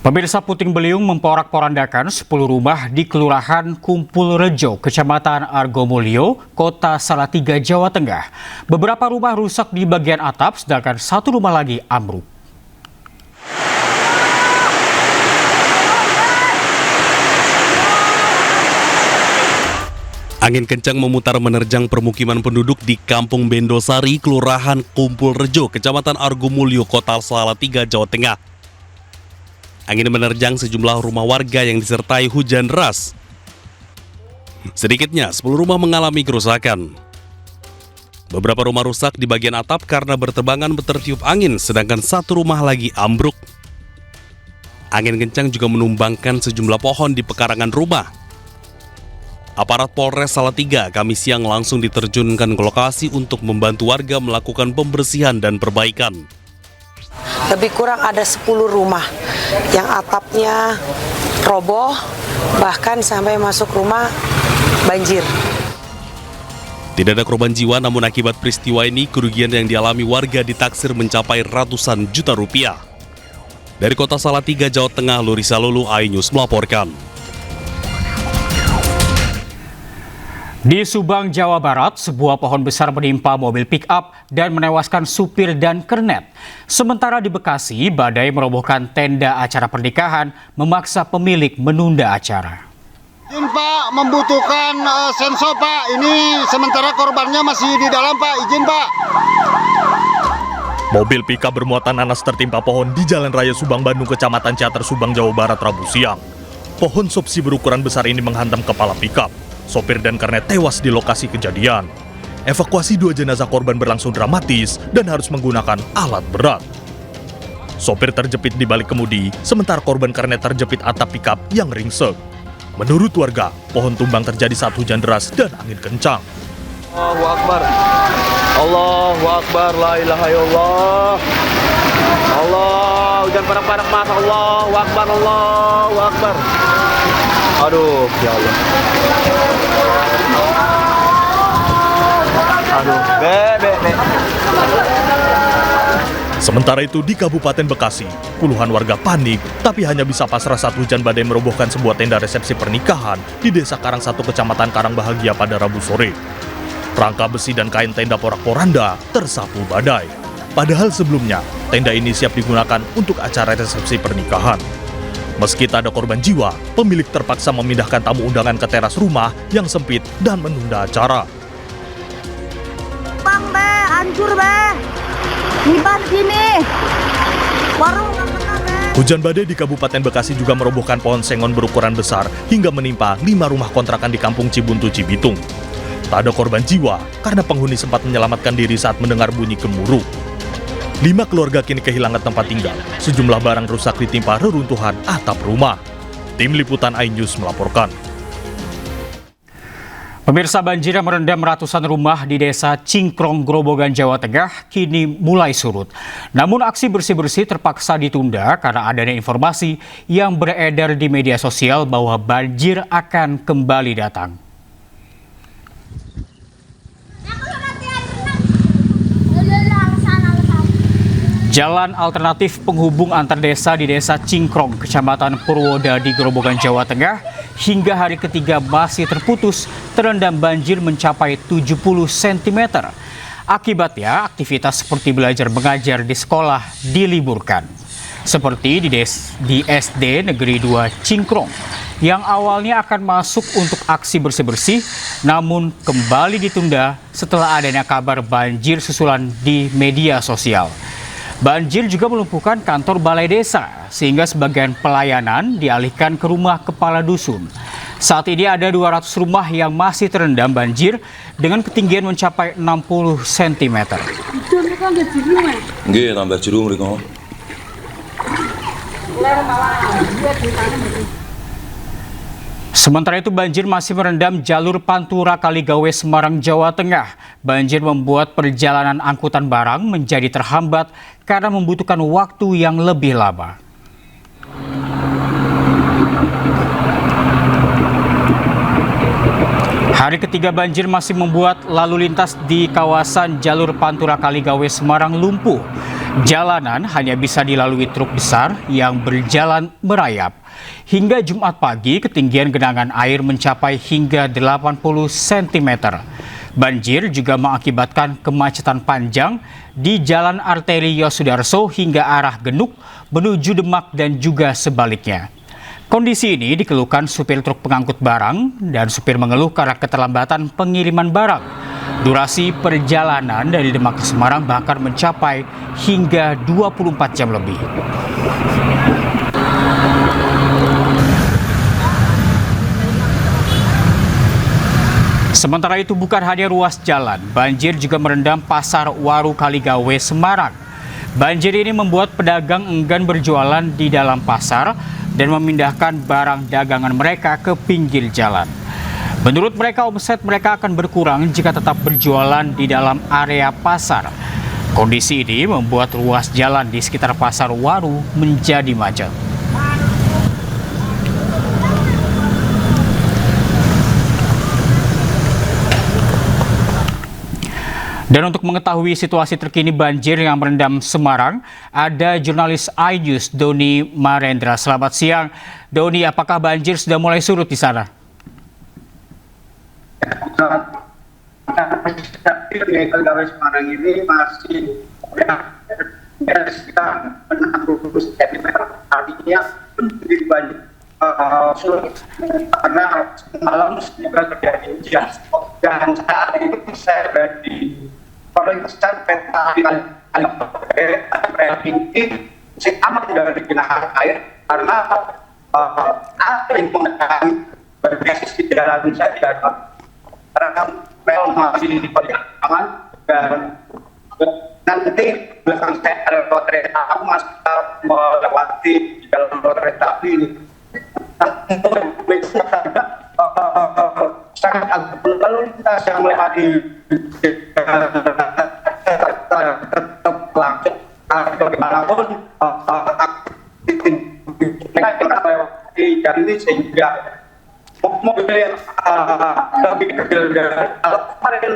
Pemirsa, puting beliung memporak-porandakan 10 rumah di Kelurahan Kumpul Rejo, Kecamatan Argomulyo, Kota Salatiga, Jawa Tengah. Beberapa rumah rusak di bagian atap, sedangkan satu rumah lagi ambruk. Angin kencang memutar menerjang permukiman penduduk di Kampung Bendosari, Kelurahan Kumpul Rejo, Kecamatan Argomulyo, Kota Salatiga, Jawa Tengah. Angin menerjang sejumlah rumah warga yang disertai hujan deras. Sedikitnya 10 rumah mengalami kerusakan. Beberapa rumah rusak di bagian atap karena berterbangan tertiup angin, sedangkan satu rumah lagi ambruk. Angin kencang juga menumbangkan sejumlah pohon di pekarangan rumah. Aparat Polres Salatiga Kamis siang langsung diterjunkan ke lokasi untuk membantu warga melakukan pembersihan dan perbaikan. Lebih kurang ada 10 rumah yang atapnya roboh, bahkan sampai masuk rumah banjir. Tidak ada korban jiwa, namun akibat peristiwa ini kerugian yang dialami warga ditaksir mencapai ratusan juta rupiah. Dari Kota Salatiga, Jawa Tengah, Lurisa Lulu, iNews melaporkan. Di Subang, Jawa Barat, sebuah pohon besar menimpa mobil pick-up dan menewaskan supir dan kernet. Sementara di Bekasi, badai merobohkan tenda acara pernikahan, memaksa pemilik menunda acara. Izin Pak, membutuhkan sensor Pak, ini sementara korbannya masih di dalam Pak, izin Pak. Mobil pick-up bermuatan nanas tertimpa pohon di Jalan Raya Subang, Bandung, Kecamatan Ciater, Subang, Jawa Barat, Rabu siang. Pohon subsi berukuran besar ini menghantam kepala pick-up. Sopir dan kernet tewas di lokasi kejadian. Evakuasi 2 jenazah korban berlangsung dramatis dan harus menggunakan alat berat. Sopir terjepit di balik kemudi, sementara korban kernet terjepit atap pick-up yang ringsek. Menurut warga, pohon tumbang terjadi saat hujan deras dan angin kencang. Allahu Akbar, Allahu Akbar, la ilaha illallah. Allah, hujan parang-parang mas, Allahu Akbar, Allahu Akbar. Aduh, ya Allah. Aduh, be. Sementara itu di Kabupaten Bekasi, puluhan warga panik, tapi hanya bisa pasrah saat hujan badai merobohkan sebuah tenda resepsi pernikahan di Desa Karang 1, Kecamatan Karang Bahagia pada Rabu sore. Rangka besi dan kain tenda porak-poranda tersapu badai. Padahal sebelumnya, tenda ini siap digunakan untuk acara resepsi pernikahan. Meski tak ada korban jiwa, pemilik terpaksa memindahkan tamu undangan ke teras rumah yang sempit dan menunda acara. Bang, be, hancur, be. Gimana sini? Warung nggak kena, be. Hujan badai di Kabupaten Bekasi juga merobohkan pohon sengon berukuran besar hingga menimpa 5 rumah kontrakan di Kampung Cibuntu, Cibitung. Tak ada korban jiwa karena penghuni sempat menyelamatkan diri saat mendengar bunyi gemuruh. 5 keluarga kini kehilangan tempat tinggal. Sejumlah barang rusak ditimpa reruntuhan atap rumah. Tim Liputan iNews melaporkan. Pemirsa, banjir yang merendam ratusan rumah di Desa Cingkrong, Grobogan, Jawa Tengah kini mulai surut. Namun aksi bersih-bersih terpaksa ditunda karena adanya informasi yang beredar di media sosial bahwa banjir akan kembali datang. Jalan alternatif penghubung antar desa di Desa Cingkrong, Kecamatan Purwodadi, Grobogan, Jawa Tengah, hingga hari ketiga masih terputus, terendam banjir mencapai 70 cm. Akibatnya, aktivitas seperti belajar mengajar di sekolah diliburkan. Seperti di SD Negeri 2 Cingkrong, yang awalnya akan masuk untuk aksi bersih-bersih, namun kembali ditunda setelah adanya kabar banjir susulan di media sosial. Banjir juga melumpuhkan kantor balai desa, sehingga sebagian pelayanan dialihkan ke rumah kepala dusun. Saat ini ada 200 rumah yang masih terendam banjir dengan ketinggian mencapai 60 cm. Nggih, tambah jero mriko. Sementara itu banjir masih merendam jalur Pantura Kaligawe, Semarang, Jawa Tengah. Banjir membuat perjalanan angkutan barang menjadi terhambat karena membutuhkan waktu yang lebih lama. Hari ketiga banjir masih membuat lalu lintas di kawasan jalur Pantura Kaligawe, Semarang lumpuh. Jalanan hanya bisa dilalui truk besar yang berjalan merayap. Hingga Jumat pagi, ketinggian genangan air mencapai hingga 80 cm. Banjir juga mengakibatkan kemacetan panjang di Jalan Arteri Yosudarso hingga arah Genuk menuju Demak dan juga sebaliknya. Kondisi ini dikeluhkan supir truk pengangkut barang dan supir mengeluh karena keterlambatan pengiriman barang. Durasi perjalanan dari Demak ke Semarang bahkan mencapai hingga 24 jam lebih. Sementara itu bukan hanya ruas jalan, banjir juga merendam Pasar Waru Kaligawe, Semarang. Banjir ini membuat pedagang enggan berjualan di dalam pasar dan memindahkan barang dagangan mereka ke pinggir jalan. Menurut mereka, omset mereka akan berkurang jika tetap berjualan di dalam area pasar. Kondisi ini membuat ruas jalan di sekitar Pasar Waru menjadi macet. Dan untuk mengetahui situasi terkini banjir yang merendam Semarang, ada jurnalis iNews Doni Marendra. Selamat siang, Doni. Apakah banjir sudah mulai surut di sana? Semarang ini masih sekitar 60 cm, artinya lebih banyak surut karena malam juga terjadi hujan. Dan saat ini saya berada di pemeriksaan peta ini masih aman dari genangan air karena air yang mengenai berbasis di dalam saja karena memang masih di perjalanan dan nanti belakang saya ada kereta aku masih melewati di dalam kereta api ini. Sangat agak lalu kita sedang melewati tetap langsung bagaimanapun mereka melewati dan ini sehingga mobil yang lebih kecil dari kemarin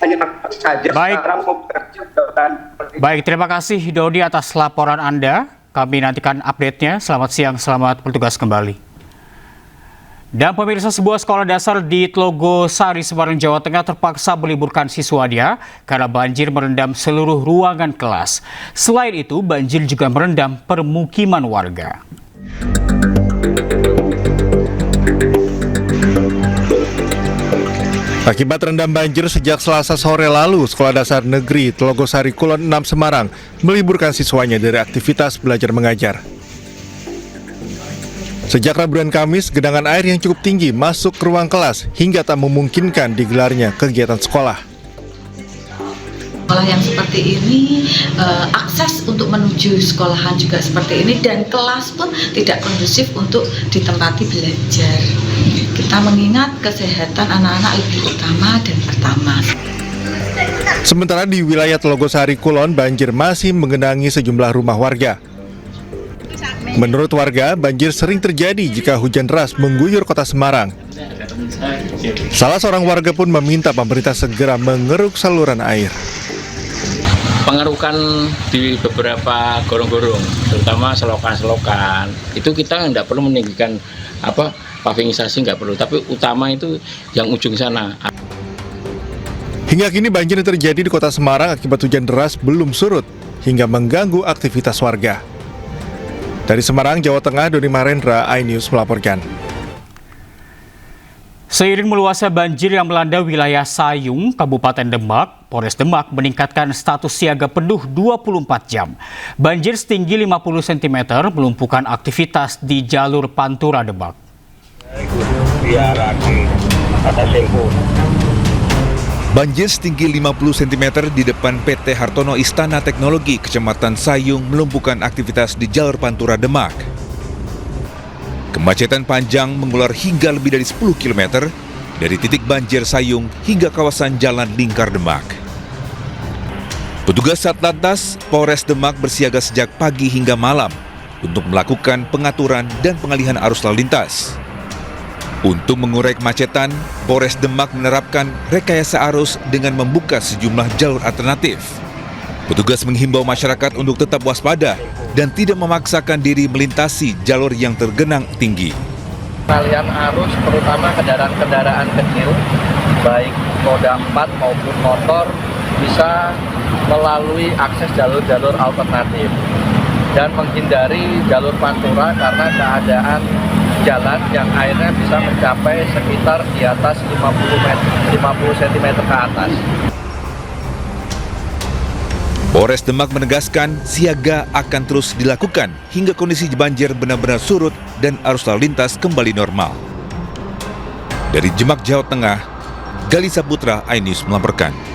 hanya saja sekarang mobil kecil dan baik, terima kasih Dodi atas laporan Anda. Kami nantikan update-nya. Selamat siang, selamat bertugas kembali. Dan pemirsa, sebuah sekolah dasar di Tlogosari, Semarang, Jawa Tengah terpaksa meliburkan siswanya karena banjir merendam seluruh ruangan kelas. Selain itu, banjir juga merendam permukiman warga. Akibat rendam banjir sejak Selasa sore lalu, Sekolah Dasar Negeri Tlogosari Kulon 6 Semarang meliburkan siswanya dari aktivitas belajar mengajar. Sejak Rabu dan Kamis, genangan air yang cukup tinggi masuk ke ruang kelas hingga tak memungkinkan digelarnya kegiatan sekolah. Sekolah yang seperti ini, akses untuk menuju sekolahan juga seperti ini, dan kelas pun tidak kondusif untuk ditempati belajar. Kita mengingat kesehatan anak-anak lebih utama dan pertama. Sementara di wilayah Tlogosari Kulon, banjir masih menggenangi sejumlah rumah warga. Menurut warga, banjir sering terjadi jika hujan deras mengguyur kota Semarang. Salah seorang warga pun meminta pemerintah segera mengeruk saluran air. Pengerukan di beberapa gorong-gorong, terutama selokan-selokan, itu kita nggak perlu meninggikan pavingisasi, nggak perlu, tapi utama itu yang ujung sana. Hingga kini banjir yang terjadi di kota Semarang akibat hujan deras belum surut hingga mengganggu aktivitas warga. Dari Semarang, Jawa Tengah, Doni Marendra, iNews melaporkan. Seiring meluasnya banjir yang melanda wilayah Sayung, Kabupaten Demak, Polres Demak meningkatkan status siaga penuh 24 jam. Banjir setinggi 50 cm melumpuhkan aktivitas di jalur Pantura Demak. Banjir setinggi 50 cm di depan PT Hartono Istana Teknologi, Kecamatan Sayung, melumpuhkan aktivitas di jalur Pantura Demak. Kemacetan panjang mengular hingga lebih dari 10 km dari titik banjir Sayung hingga kawasan Jalan Lingkar Demak. Petugas Satlantas Polres Demak bersiaga sejak pagi hingga malam untuk melakukan pengaturan dan pengalihan arus lalu lintas. Untuk mengurai kemacetan, Polres Demak menerapkan rekayasa arus dengan membuka sejumlah jalur alternatif. Petugas menghimbau masyarakat untuk tetap waspada dan tidak memaksakan diri melintasi jalur yang tergenang tinggi. Pengalihan arus terutama kendaraan-kendaraan kecil, baik roda 4 maupun motor, bisa melalui akses jalur-jalur alternatif dan menghindari jalur pantura karena keadaan jalan yang airnya bisa mencapai sekitar di atas 50 cm ke atas. Polres Demak menegaskan siaga akan terus dilakukan hingga kondisi banjir benar-benar surut dan arus lalu lintas kembali normal. Dari Demak, Jawa Tengah, Gali Saputra, iNews melaporkan.